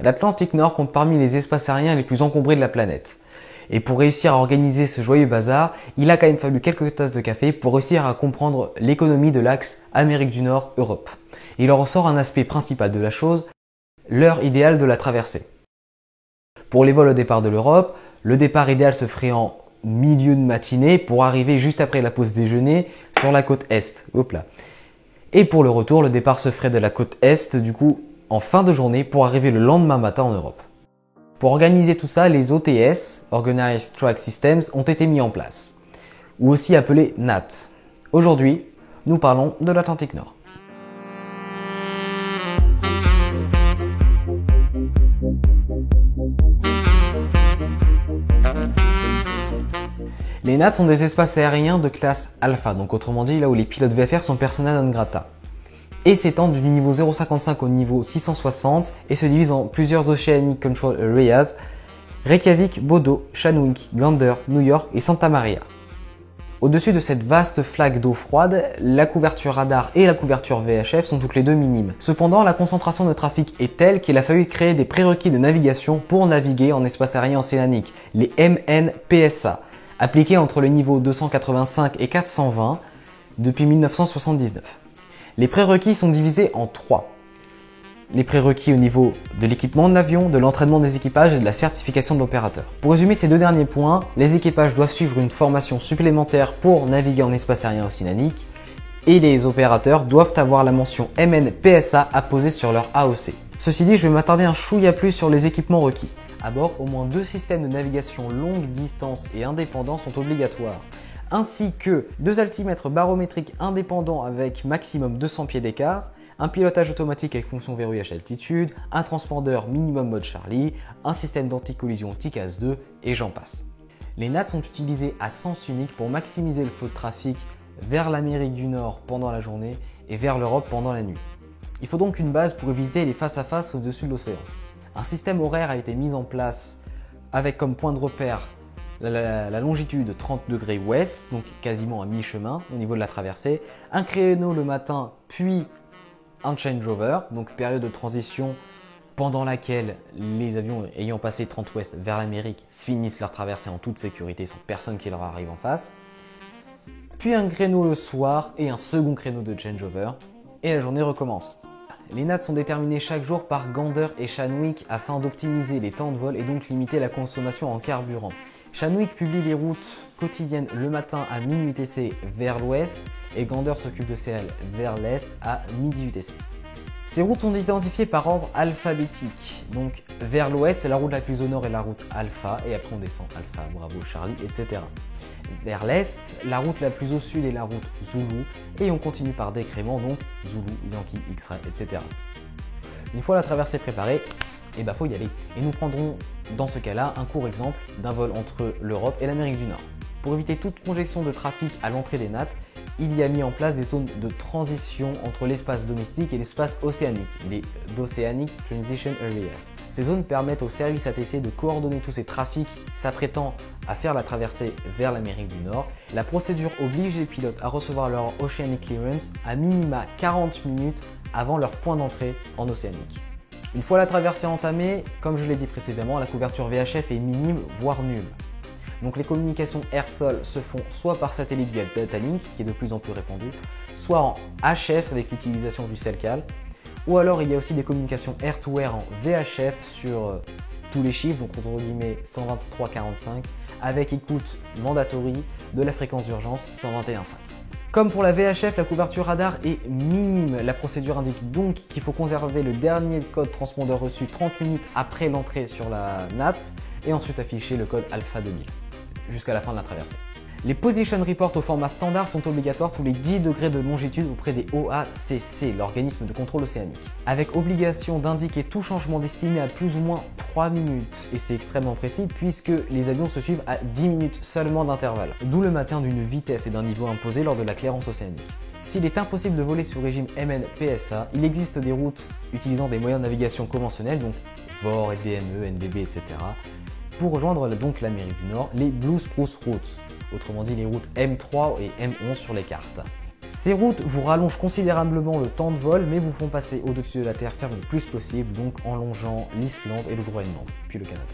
L'Atlantique Nord compte parmi les espaces aériens les plus encombrés de la planète. Et pour réussir à organiser ce joyeux bazar, il a quand même fallu quelques tasses de café pour réussir à comprendre l'économie de l'axe Amérique du Nord-Europe. Il en ressort un aspect principal de la chose, l'heure idéale de la traversée. Pour les vols au départ de l'Europe, le départ idéal se ferait en milieu de matinée pour arriver juste après la pause déjeuner sur la côte Est. Hop là. Et pour le retour, le départ se ferait de la côte Est, du coup, en fin de journée pour arriver le lendemain matin en Europe. Pour organiser tout ça, les OTS, Organized Track Systems, ont été mis en place, ou aussi appelés NAT. Aujourd'hui, nous parlons de l'Atlantique Nord. Les NAT sont des espaces aériens de classe alpha, donc autrement dit là où les pilotes VFR sont persona non grata, et s'étendent du niveau 055 au niveau 660 et se divisent en plusieurs Oceanic Control Areas, Reykjavik, Bodo, Shanwick, Gander, New York et Santa Maria. Au-dessus de cette vaste flaque d'eau froide, la couverture radar et la couverture VHF sont toutes les deux minimes. Cependant, la concentration de trafic est telle qu'il a fallu créer des prérequis de navigation pour naviguer en espace aérien océanique, les MNPSA, appliqués entre le niveau 285 et 420 depuis 1979. Les prérequis sont divisés en 3. Les prérequis au niveau de l'équipement de l'avion, de l'entraînement des équipages et de la certification de l'opérateur. Pour résumer ces deux derniers points, les équipages doivent suivre une formation supplémentaire pour naviguer en espace aérien océanique et les opérateurs doivent avoir la mention MNPSA apposée sur leur AOC. Ceci dit, je vais m'attarder un chouïa plus sur les équipements requis. À bord, au moins 2 systèmes de navigation longue distance et indépendants sont obligatoires, ainsi que 2 altimètres barométriques indépendants avec maximum 200 pieds d'écart, un pilotage automatique avec fonction verrouillage altitude, un transpondeur minimum mode Charlie, un système d'anti-collision TICAS 2 et j'en passe. Les NAT sont utilisés à sens unique pour maximiser le flot de trafic vers l'Amérique du Nord pendant la journée et vers l'Europe pendant la nuit. Il faut donc une base pour éviter les face-à-face au-dessus de l'océan. Un système horaire a été mis en place avec comme point de repère la longitude 30 degrés ouest, donc quasiment à mi-chemin au niveau de la traversée, un créneau le matin puis un changeover, donc période de transition pendant laquelle les avions ayant passé 30 ouest vers l'Amérique finissent leur traversée en toute sécurité sans personne qui leur arrive en face, puis un créneau le soir et un second créneau de changeover et la journée recommence. Les NAT sont déterminés chaque jour par Gander et Shanwick afin d'optimiser les temps de vol et donc limiter la consommation en carburant. Shanwick publie les routes quotidiennes le matin à minuit UTC vers l'ouest et Gander s'occupe de celles vers l'est à midi UTC. Ces routes sont identifiées par ordre alphabétique, donc vers l'ouest la route la plus au nord est la route Alpha et après on descend Alpha, Bravo, Charlie, etc. Vers l'est, la route la plus au sud est la route Zulu et on continue par décrément, donc Zulu, Yankee, X-Ray, etc. Une fois la traversée préparée, faut y aller. Et nous prendrons dans ce cas-là un court exemple d'un vol entre l'Europe et l'Amérique du Nord. Pour éviter toute congestion de trafic à l'entrée des NAT, il y a mis en place des zones de transition entre l'espace domestique et l'espace océanique, les Oceanic Transition Areas. Ces zones permettent au service ATC de coordonner tous ces trafics s'apprêtant à faire la traversée vers l'Amérique du Nord. La procédure oblige les pilotes à recevoir leur Oceanic Clearance à minima 40 minutes avant leur point d'entrée en Océanique. Une fois la traversée entamée, comme je l'ai dit précédemment, la couverture VHF est minime voire nulle. Donc les communications air-sol se font soit par satellite via Datalink, qui est de plus en plus répandu, soit en HF avec l'utilisation du Celcal, ou alors il y a aussi des communications air-to-air en VHF sur tous les chiffres, donc entre guillemets 123.45, avec écoute mandatory de la fréquence d'urgence 121.5. Comme pour la VHF, la couverture radar est minime. La procédure indique donc qu'il faut conserver le dernier code transpondeur reçu 30 minutes après l'entrée sur la NAT et ensuite afficher le code Alpha 2000 jusqu'à la fin de la traversée. Les position reports au format standard sont obligatoires tous les 10 degrés de longitude auprès des OACC, l'organisme de contrôle océanique, avec obligation d'indiquer tout changement estimé à plus ou moins 3 minutes. Et c'est extrêmement précis puisque les avions se suivent à 10 minutes seulement d'intervalle, d'où le maintien d'une vitesse et d'un niveau imposé lors de la clairance océanique. S'il est impossible de voler sous régime MNPSA, il existe des routes utilisant des moyens de navigation conventionnels, donc VOR, DME, NDB, etc. pour rejoindre donc l'Amérique du Nord, les Blue Spruce Routes, autrement dit les routes M3 et M11 sur les cartes. Ces routes vous rallongent considérablement le temps de vol, mais vous font passer au-dessus de la terre ferme le plus possible, donc en longeant l'Islande et le Groenland, puis le Canada.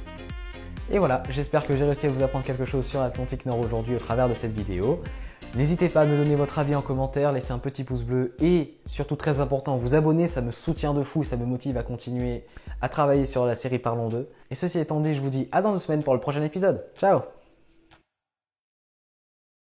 Et voilà, j'espère que j'ai réussi à vous apprendre quelque chose sur l'Atlantique Nord aujourd'hui au travers de cette vidéo. N'hésitez pas à me donner votre avis en commentaire, laissez un petit pouce bleu et surtout très important, vous abonner, ça me soutient de fou et ça me motive à continuer à travailler sur la série Parlons d'eux. Et ceci étant dit, je vous dis à dans 2 semaines pour le prochain épisode. Ciao!